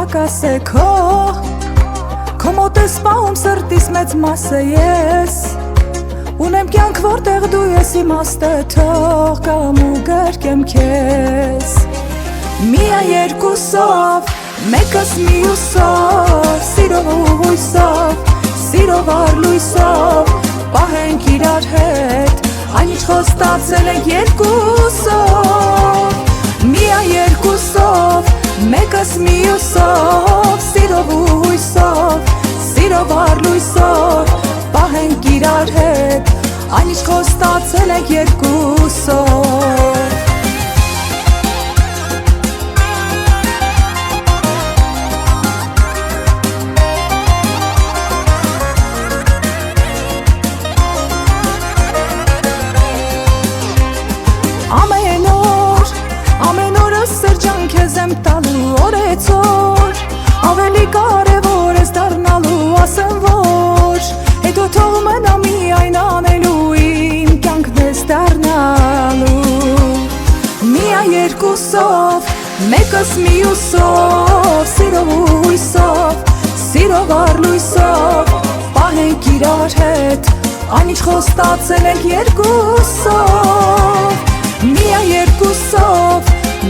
պակաս է քո մոտ ես պահում սրտիս մեծ մասը ես Ունեմ կյանք որտեղ դու ես իմաստը թող կամ ու գրկեմ քեզ Միայն երկուսով, մեկս մյուսով Սիրով ու հույսով, սիրով առլույսով Պահենք իրար հետ, այն ինչ խոստացել ենք երկուսով Միայն երկուսով, մեկս մյուսով Սիրով ու հույսով, սիրով առլույսով Պահենք իրար հետ, այն ինչ խոստացել ենք երկուսով Ամեն օրը սրջան քեզ եմ տալու օրեցօր Ավելի կարևոր ես դառնալու ասեմ որ Հետո թող մնա միայն անելու իմ կյանքն ես դառնալու Միայն երկուսով, մեկս մյուսով Սիրով ու հույսով, սիրով առլույսով Պահենք իրար հետ, այն ինչ խոստացել ենք երկուսով Միայն երկուսով,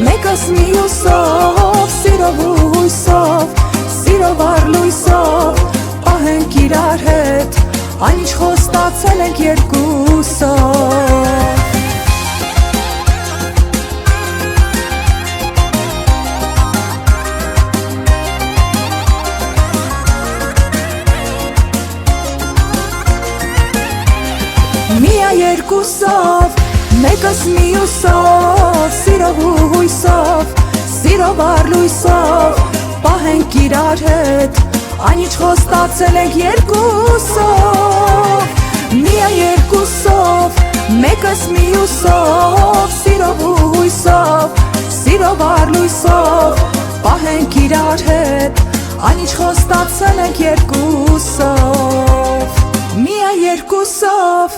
մեկս մյուսով Սիրով ու հույսով, սիրով առլույսով Պահենք իրար հետ, այն ինչ խոստացել ենք երկուսով Միայն երկուսով, մեկս մյուսով Սիրով ու հույսով, սիրով առլույսով Պահենք իրար հետ, այն ինչ խոստացել ենք երկուսով Միայն երկուսով, մեկս մյուսով Սիրով ու հույսով, սիրով առլույսով Պահենք իրար հետ, այն ինչ խոստացել ենք երկուսով Միայն երկուսով